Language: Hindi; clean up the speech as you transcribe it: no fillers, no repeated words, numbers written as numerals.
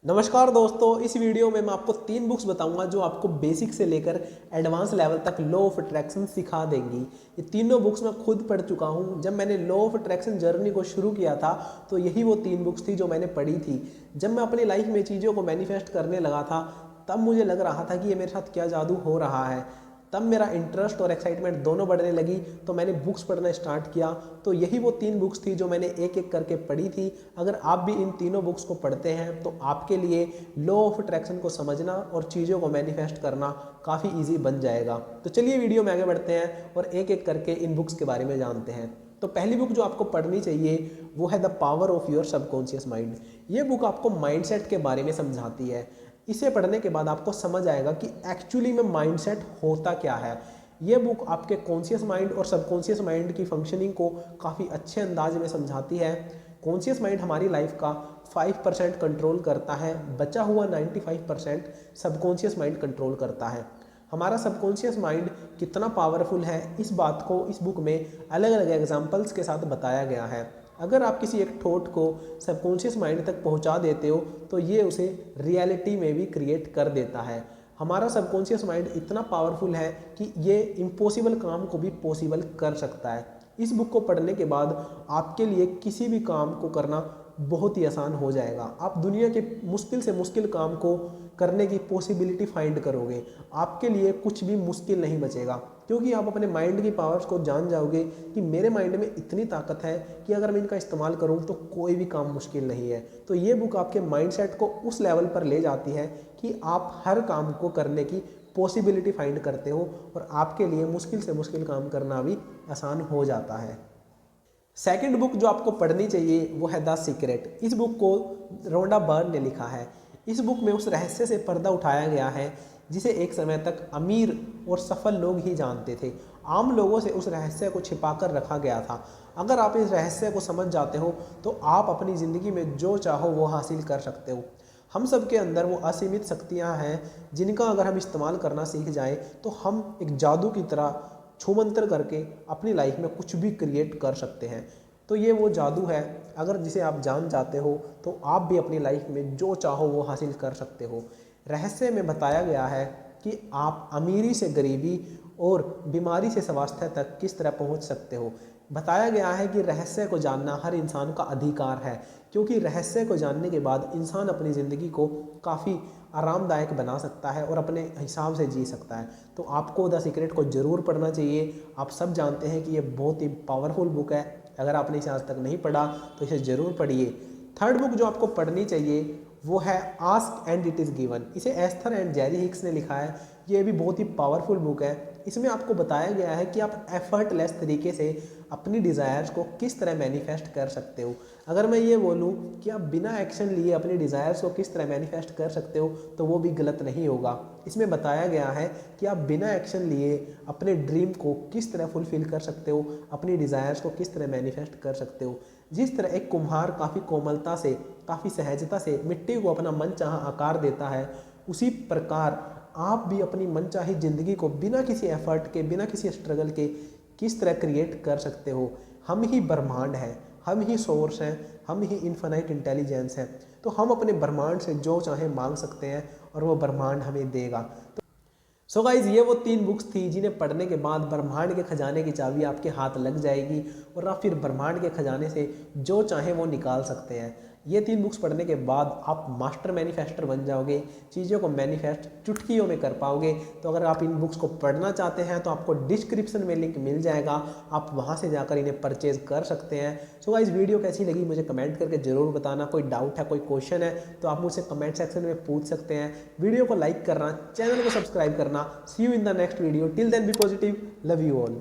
नमस्कार दोस्तों, इस वीडियो में मैं आपको 3 बुक्स बताऊंगा जो आपको बेसिक से लेकर एडवांस लेवल तक लॉ ऑफ अट्रैक्शन सिखा देंगी। ये तीनों बुक्स मैं खुद पढ़ चुका हूं। जब मैंने लॉ ऑफ अट्रैक्शन जर्नी को शुरू किया था तो यही वो 3 बुक्स थी जो मैंने पढ़ी थी। जब मैं अपनी लाइफ में चीज़ों को मैनिफेस्ट करने लगा था तब मुझे लग रहा था कि ये मेरे साथ क्या जादू हो रहा है। तब मेरा इंटरेस्ट और एक्साइटमेंट दोनों बढ़ने लगी तो मैंने बुक्स पढ़ना स्टार्ट किया। तो यही वो 3 बुक्स थी जो मैंने एक एक करके पढ़ी थी। अगर आप भी इन तीनों बुक्स को पढ़ते हैं तो आपके लिए लॉ ऑफ अट्रैक्शन को समझना और चीज़ों को मैनिफेस्ट करना काफ़ी ईजी बन जाएगा। तो चलिए वीडियो में आगे बढ़ते हैं और एक एक करके इन बुक्स के बारे में जानते हैं। तो पहली बुक जो आपको पढ़नी चाहिए वो है the power of your subconscious mind. ये बुक आपको माइंडसेट के बारे में समझाती है। इसे पढ़ने के बाद आपको समझ आएगा कि एक्चुअली में माइंडसेट होता क्या है। ये बुक आपके कॉन्शियस माइंड और सबकॉन्शियस माइंड की फंक्शनिंग को काफ़ी अच्छे अंदाज में समझाती है। कॉन्शियस माइंड हमारी लाइफ का 5% कंट्रोल करता है, बचा हुआ 95% सबकॉन्शियस माइंड कंट्रोल करता है। हमारा सबकॉन्शियस माइंड कितना पावरफुल है इस बात को इस बुक में अलग अलग एग्जाम्पल्स के साथ बताया गया है। अगर आप किसी एक थॉट को सबकॉन्शियस माइंड तक पहुंचा देते हो तो ये उसे रियलिटी में भी क्रिएट कर देता है। हमारा सबकॉन्शियस माइंड इतना पावरफुल है कि ये इम्पॉसिबल काम को भी पॉसिबल कर सकता है। इस बुक को पढ़ने के बाद आपके लिए किसी भी काम को करना बहुत ही आसान हो जाएगा। आप दुनिया के मुश्किल से मुश्किल काम को करने की पॉसिबिलिटी फाइंड करोगे। आपके लिए कुछ भी मुश्किल नहीं बचेगा क्योंकि आप अपने माइंड की पावर्स को जान जाओगे कि मेरे माइंड में इतनी ताकत है कि अगर मैं इनका इस्तेमाल करूं तो कोई भी काम मुश्किल नहीं है। तो ये बुक आपके माइंडसेट को उस लेवल पर ले जाती है कि आप हर काम को करने की पॉसिबिलिटी फाइंड करते हो और आपके लिए मुश्किल से मुश्किल काम करना भी आसान हो जाता है। सेकंड बुक जो आपको पढ़नी चाहिए वो है द सीक्रेट। इस बुक को रोंडा बर्न ने लिखा है। इस बुक में उस रहस्य से पर्दा उठाया गया है जिसे एक समय तक अमीर और सफल लोग ही जानते थे। आम लोगों से उस रहस्य को छिपाकर रखा गया था। अगर आप इस रहस्य को समझ जाते हो तो आप अपनी ज़िंदगी में जो चाहो वो हासिल कर सकते हो। हम सब के अंदर वो असीमित शक्तियाँ हैं जिनका अगर हम इस्तेमाल करना सीख जाएं तो हम एक जादू की तरह छूमंतर करके अपनी लाइफ में कुछ भी क्रिएट कर सकते हैं। तो ये वो जादू है अगर जिसे आप जान जाते हो तो आप भी अपनी लाइफ में जो चाहो वो हासिल कर सकते हो। रहस्य में बताया गया है कि आप अमीरी से गरीबी और बीमारी से स्वास्थ्य तक किस तरह पहुंच सकते हो। बताया गया है कि रहस्य को जानना हर इंसान का अधिकार है क्योंकि रहस्य को जानने के बाद इंसान अपनी ज़िंदगी को काफ़ी आरामदायक बना सकता है और अपने हिसाब से जी सकता है। तो आपको द सीक्रेट को ज़रूर पढ़ना चाहिए। आप सब जानते हैं कि ये बहुत ही पावरफुल बुक है। अगर आपने इसे आज तक नहीं पढ़ा तो इसे ज़रूर पढ़िए। थर्ड बुक जो आपको पढ़नी चाहिए वो है ask and it is given. इसे एस्थर एंड जेरी हिक्स ने लिखा है। ये भी बहुत ही पावरफुल बुक है। इसमें आपको बताया गया है कि आप एफर्टलेस तरीके से अपनी डिज़ायर्स को किस तरह मैनिफेस्ट कर सकते हो। अगर मैं ये बोलूँ कि आप बिना एक्शन लिए अपनी डिज़ायर्स को किस तरह मैनिफेस्ट कर सकते हो तो वो भी गलत नहीं होगा। इसमें बताया गया है कि आप बिना एक्शन लिए अपने ड्रीम को किस तरह फुलफ़िल कर सकते हो, अपनी डिज़ायर्स को किस तरह मैनिफेस्ट कर सकते हो। जिस तरह एक कुम्हार काफ़ी कोमलता से, काफ़ी सहजता से मिट्टी को अपना मनचाहा आकार देता है, उसी प्रकार आप भी अपनी मनचाही ज़िंदगी को बिना किसी एफर्ट के, बिना किसी स्ट्रगल के किस तरह क्रिएट कर सकते हो। हम ही ब्रह्मांड हैं, हम ही सोर्स हैं, हम ही इन्फिनाइट इंटेलिजेंस हैं। तो हम अपने ब्रह्मांड से जो चाहे मांग सकते हैं और वो ब्रह्मांड हमें देगा। सो गाइज ये वो 3 बुक्स थी जिन्हें पढ़ने के बाद ब्रह्मांड के खजाने की चाबी आपके हाथ लग जाएगी और आप फिर ब्रह्मांड के खजाने से जो चाहे वो निकाल सकते हैं। ये 3 बुक्स पढ़ने के बाद आप मास्टर मैनिफेस्टर बन जाओगे, चीज़ों को मैनिफेस्ट चुटकियों में कर पाओगे। तो अगर आप इन बुक्स को पढ़ना चाहते हैं तो आपको डिस्क्रिप्शन में लिंक मिल जाएगा, आप वहाँ से जाकर इन्हें परचेज कर सकते हैं। सो गाइज वीडियो कैसी लगी मुझे कमेंट करके ज़रूर बताना। कोई डाउट है, कोई क्वेश्चन है तो आप मुझसे कमेंट सेक्शन में पूछ सकते हैं। वीडियो को लाइक करना, चैनल को सब्सक्राइब करना। See you in the next video. Till then, be positive. Love you all.